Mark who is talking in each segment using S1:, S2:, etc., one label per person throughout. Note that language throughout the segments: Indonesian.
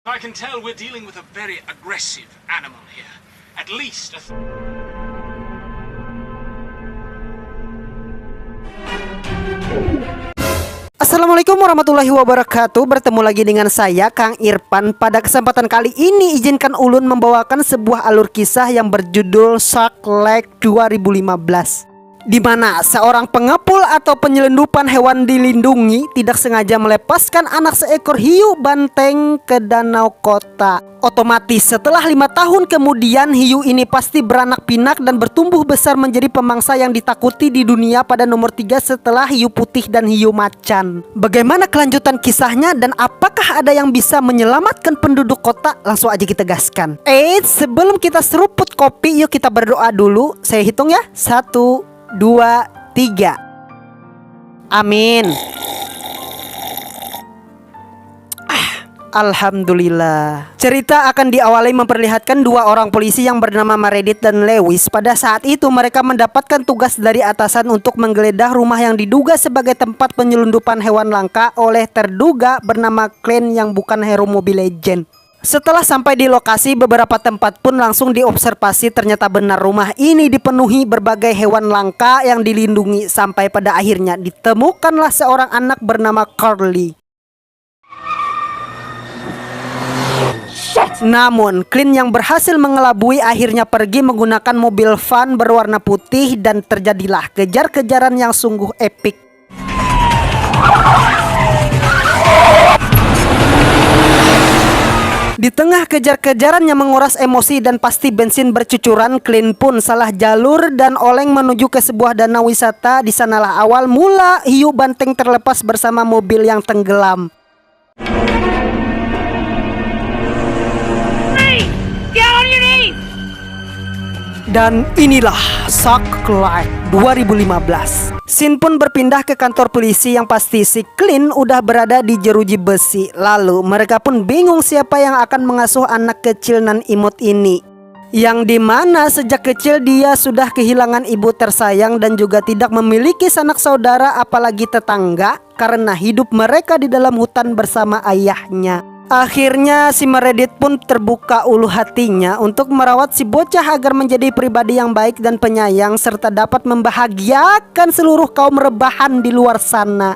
S1: I can tell we're dealing with a very aggressive animal here. At least a
S2: Assalamualaikum warahmatullahi wabarakatuh. Bertemu lagi dengan saya Kang Irfan. Pada kesempatan kali ini izinkan ulun membawakan sebuah alur kisah yang berjudul Shark Lake 2015, di mana seorang pengepul atau penyelundupan hewan dilindungi tidak sengaja melepaskan anak seekor hiu banteng ke danau kota. Otomatis setelah 5 tahun kemudian hiu ini pasti beranak pinak dan bertumbuh besar menjadi pemangsa yang ditakuti di dunia pada nomor 3 setelah hiu putih dan hiu macan. Bagaimana kelanjutan kisahnya dan apakah ada yang bisa menyelamatkan penduduk kota? Langsung aja kita gaskan. Sebelum kita seruput kopi, yuk kita berdoa dulu. Saya hitung ya. 1, 2, 3. Amin. Alhamdulillah. Cerita akan diawali memperlihatkan dua orang polisi yang bernama Meredith dan Lewis. Pada saat itu mereka mendapatkan tugas dari atasan untuk menggeledah rumah yang diduga sebagai tempat penyelundupan hewan langka oleh terduga bernama Clint yang bukan hero Mobile Legends. Setelah sampai di lokasi, beberapa tempat pun langsung diobservasi. Ternyata benar rumah ini dipenuhi berbagai hewan langka yang dilindungi. Sampai pada akhirnya ditemukanlah seorang anak bernama Carly. Namun Clint yang berhasil mengelabui akhirnya pergi menggunakan mobil van berwarna putih dan terjadilah kejar-kejaran yang sungguh epik. Di tengah kejar-kejaran yang menguras emosi dan pasti bensin bercucuran, Clint pun salah jalur dan oleng menuju ke sebuah danau wisata. Di sanalah awal mula hiu banteng terlepas bersama mobil yang tenggelam. Dan inilah Shark Lake 2015. Scene pun berpindah ke kantor polisi yang pasti si Clint udah berada di jeruji besi. Lalu mereka pun bingung siapa yang akan mengasuh anak kecil nan imut ini, yang dimana sejak kecil dia sudah kehilangan ibu tersayang dan juga tidak memiliki sanak saudara apalagi tetangga karena hidup mereka di dalam hutan bersama ayahnya. Akhirnya si Meredith pun terbuka ulu hatinya untuk merawat si bocah agar menjadi pribadi yang baik dan penyayang serta dapat membahagiakan seluruh kaum rebahan di luar sana.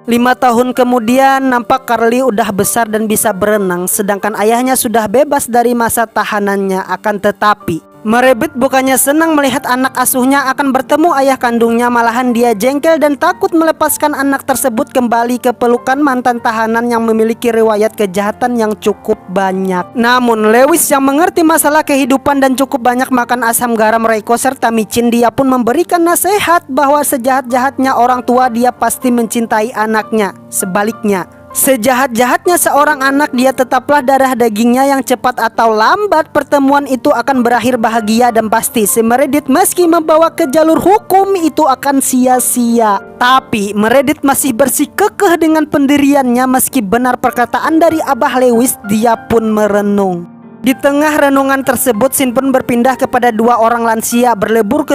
S2: 5 tahun kemudian nampak Carly udah besar dan bisa berenang, sedangkan ayahnya sudah bebas dari masa tahanannya. Akan tetapi Meredith bukannya senang melihat anak asuhnya akan bertemu ayah kandungnya, malahan dia jengkel dan takut melepaskan anak tersebut kembali ke pelukan mantan tahanan yang memiliki riwayat kejahatan yang cukup banyak. Namun Lewis yang mengerti masalah kehidupan dan cukup banyak makan asam garam Reiko serta micin, dia pun memberikan nasihat bahwa sejahat-jahatnya orang tua dia pasti mencintai anaknya. Sebaliknya, sejahat-jahatnya seorang anak, dia tetaplah darah dagingnya yang cepat atau lambat pertemuan itu akan berakhir bahagia dan pasti si Meredith meski membawa ke jalur hukum itu akan sia-sia. Tapi Meredith masih bersikukuh dengan pendiriannya meski benar perkataan dari Abah Lewis. Dia pun merenung. Di tengah renungan tersebut scene pun berpindah kepada dua orang lansia berlibur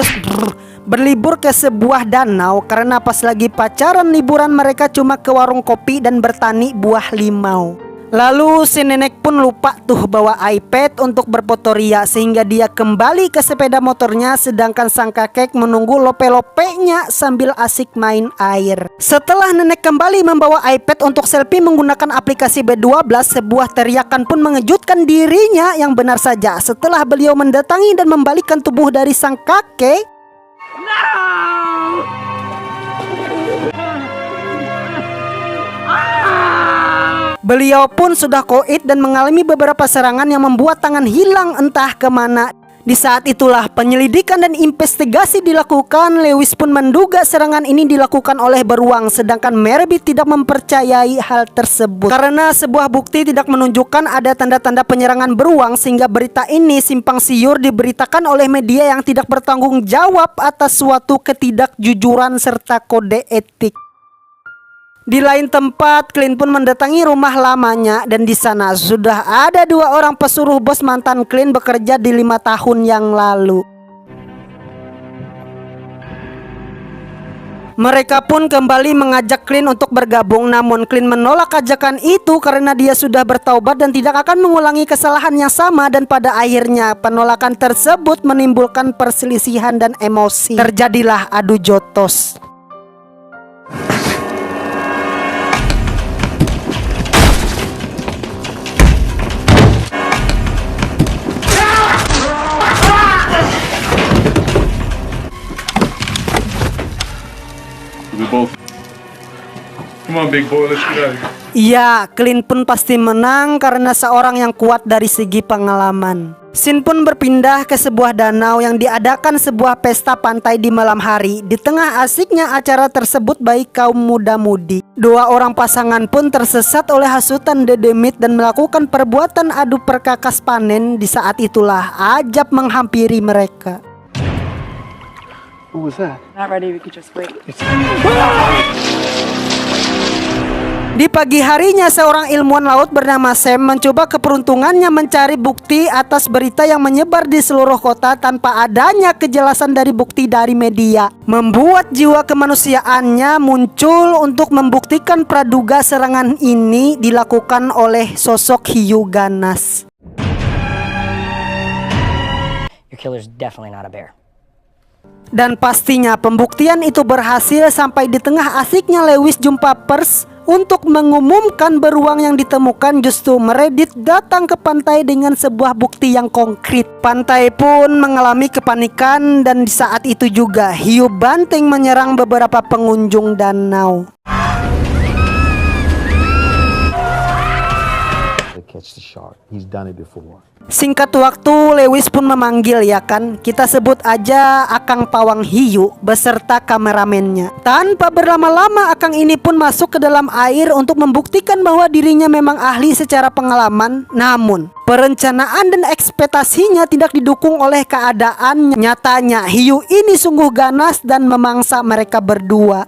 S2: ke sebuah danau karena pas lagi pacaran liburan mereka cuma ke warung kopi dan bertani buah limau. Lalu si nenek pun lupa tuh bawa iPad untuk berfoto ria sehingga dia kembali ke sepeda motornya, sedangkan sang kakek menunggu lope-lopenya sambil asik main air. Setelah nenek kembali membawa iPad untuk selfie menggunakan aplikasi B12, sebuah teriakan pun mengejutkan dirinya yang benar saja setelah beliau mendatangi dan membalikkan tubuh dari sang kakek. Beliau pun sudah koit dan mengalami beberapa serangan yang membuat tangan hilang entah kemana. Di saat itulah penyelidikan dan investigasi dilakukan. Lewis pun menduga serangan ini dilakukan oleh beruang, sedangkan Meredith tidak mempercayai hal tersebut karena sebuah bukti tidak menunjukkan ada tanda-tanda penyerangan beruang, sehingga berita ini simpang siur diberitakan oleh media yang tidak bertanggung jawab atas suatu ketidakjujuran serta kode etik. Di lain tempat, Clint pun mendatangi rumah lamanya dan di sana sudah ada dua orang pesuruh bos mantan Clint bekerja di 5 tahun yang lalu. Mereka pun kembali mengajak Clint untuk bergabung, namun Clint menolak ajakan itu karena dia sudah bertaubat dan tidak akan mengulangi kesalahan yang sama, dan pada akhirnya penolakan tersebut menimbulkan perselisihan dan emosi. Terjadilah adu jotos.
S3: Come on, big boy, let's get out of here.
S2: Ya, Clint pun pasti menang karena seorang yang kuat dari segi pengalaman. Scene pun berpindah ke sebuah danau yang diadakan sebuah pesta pantai di malam hari. Di tengah asiknya acara tersebut baik kaum muda-mudi. Dua orang pasangan pun tersesat oleh hasutan dedemit dan melakukan perbuatan adu perkakas panen. Di saat itulah Ajab menghampiri mereka.
S3: Who was that?
S4: Not ready, we could just wait.
S2: Di pagi harinya seorang ilmuwan laut bernama Sam mencoba keperuntungannya mencari bukti atas berita yang menyebar di seluruh kota tanpa adanya kejelasan dari bukti dari media. Membuat jiwa kemanusiaannya muncul untuk membuktikan praduga serangan ini dilakukan oleh sosok hiu ganas.
S5: Your killer's definitely not a bear.
S2: Dan pastinya pembuktian itu berhasil sampai di tengah asiknya Lewis jumpa pers untuk mengumumkan beruang yang ditemukan. Justru Meredith datang ke pantai dengan sebuah bukti yang konkret. Pantai pun mengalami kepanikan dan di saat itu juga hiu banting menyerang beberapa pengunjung danau.
S6: Catch the shark. He's done it before.
S2: Singkat waktu Lewis pun memanggil, ya kan, kita sebut aja Akang Pawang Hiu beserta kameramennya. Tanpa berlama-lama Akang ini pun masuk ke dalam air untuk membuktikan bahwa dirinya memang ahli secara pengalaman. Namun perencanaan dan ekspektasinya tidak didukung oleh keadaan. Nyatanya hiu ini sungguh ganas dan memangsa mereka berdua.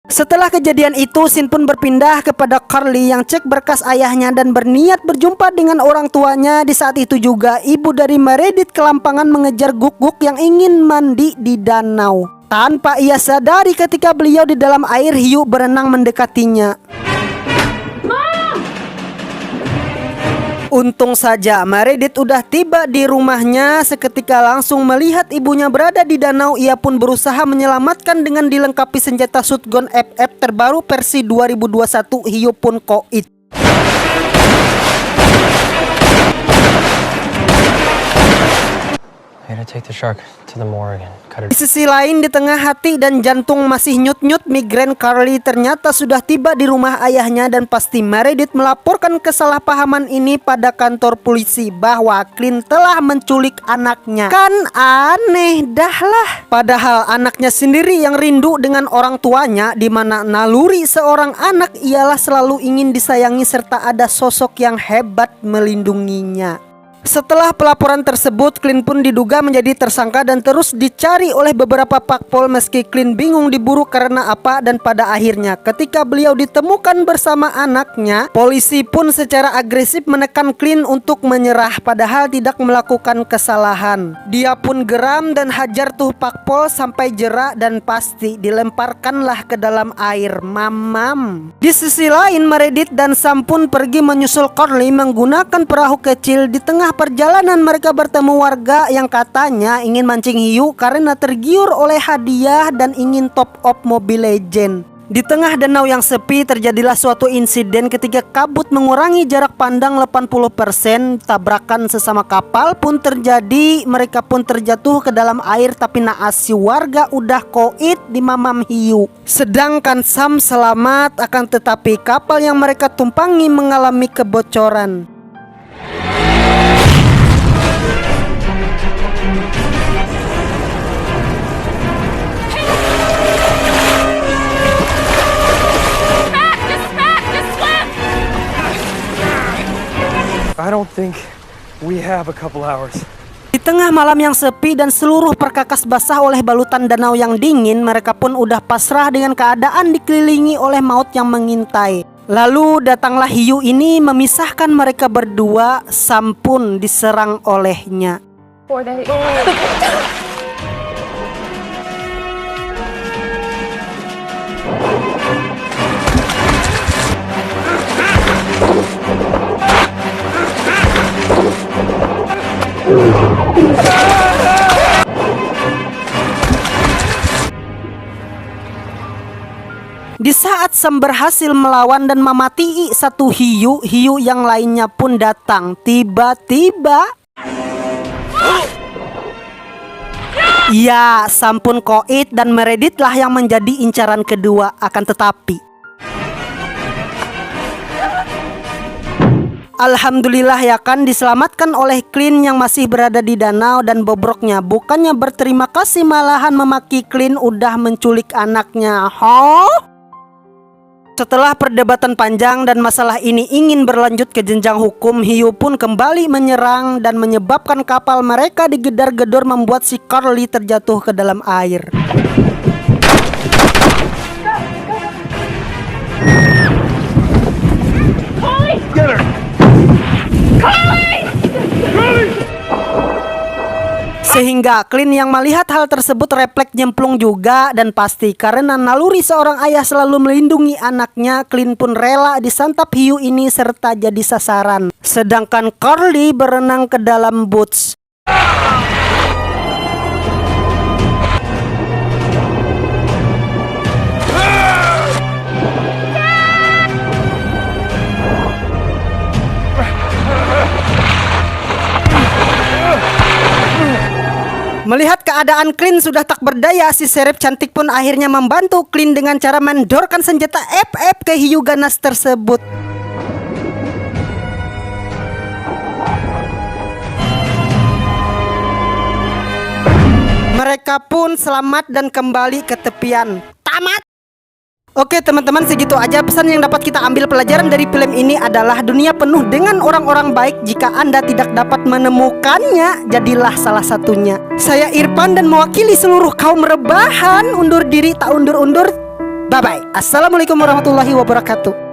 S2: Setelah kejadian itu, scene pun berpindah kepada Carly yang cek berkas ayahnya dan berniat berjumpa dengan orang tuanya. Di saat itu juga ibu dari Meredith kelampangan mengejar guguk yang ingin mandi di danau. Tanpa ia sadari ketika beliau di dalam air, hiu berenang mendekatinya. Untung saja Meredith udah tiba di rumahnya. Seketika langsung melihat ibunya berada di danau, ia pun berusaha menyelamatkan dengan dilengkapi senjata shotgun FF terbaru versi 2021. Hiu pun koit.
S5: I gotta take the shark to the morgue and cut her.
S2: Di sisi lain, di tengah hati dan jantung masih nyut-nyut migrain, Carly ternyata sudah tiba di rumah ayahnya dan pasti Meredith melaporkan kesalahpahaman ini pada kantor polisi bahwa Clint telah menculik anaknya. Kan aneh dah lah. Padahal anaknya sendiri yang rindu dengan orang tuanya, di mana naluri seorang anak ialah selalu ingin disayangi serta ada sosok yang hebat melindunginya. Setelah pelaporan tersebut, Clint pun diduga menjadi tersangka dan terus dicari oleh beberapa pakpol. Meski Clint bingung diburu karena apa, dan pada akhirnya ketika beliau ditemukan bersama anaknya, polisi pun secara agresif menekan Clint untuk menyerah padahal tidak melakukan kesalahan. Dia pun geram dan hajar tuh pakpol sampai jerak dan pasti dilemparkanlah ke dalam air. Mamam. Di sisi lain, Meredith dan Sam pun pergi menyusul Carly menggunakan perahu kecil. Di tengah perjalanan mereka bertemu warga yang katanya ingin mancing hiu karena tergiur oleh hadiah dan ingin top up Mobile Legend. Di tengah danau yang sepi terjadilah suatu insiden ketika kabut mengurangi jarak pandang 80%. Tabrakan sesama kapal pun terjadi. Mereka pun terjatuh ke dalam air, tapi naas si warga udah koit di mamam hiu. Sedangkan Sam selamat, akan tetapi kapal yang mereka tumpangi mengalami kebocoran.
S7: I don't think we have a couple hours.
S2: Di tengah malam yang sepi dan seluruh perkakas basah oleh balutan danau yang dingin, mereka pun udah pasrah dengan keadaan dikelilingi oleh maut yang mengintai. Lalu datanglah hiu ini memisahkan mereka berdua, sampun diserang olehnya. Di saat Sam berhasil melawan dan mematii satu hiu, hiu yang lainnya pun datang. Tiba-tiba, ya, Sam pun koit dan Meredithlah yang menjadi incaran kedua. Akan tetapi, alhamdulillah ya kan, diselamatkan oleh Clint yang masih berada di danau, dan bobroknya bukannya berterima kasih malahan memaki Clint udah menculik anaknya. Setelah perdebatan panjang dan masalah ini ingin berlanjut ke jenjang hukum, hiu pun kembali menyerang dan menyebabkan kapal mereka digedor-gedor, membuat si Carly terjatuh ke dalam air. Sehingga Clint yang melihat hal tersebut refleks nyemplung juga, dan pasti karena naluri seorang ayah selalu melindungi anaknya, Clint pun rela disantap hiu ini serta jadi sasaran. Sedangkan Carly berenang ke dalam boats. Melihat keadaan Clint sudah tak berdaya, si Sheriff cantik pun akhirnya membantu Clint dengan cara mendorkan senjata FF ke hiu ganas tersebut. Mereka pun selamat dan kembali ke tepian. Tamat. Oke teman-teman, segitu aja pesan yang dapat kita ambil pelajaran dari film ini adalah dunia penuh dengan orang-orang baik. Jika Anda tidak dapat menemukannya, jadilah salah satunya. Saya Irfan dan mewakili seluruh kaum rebahan undur diri tak undur-undur. Bye-bye. Assalamualaikum warahmatullahi wabarakatuh.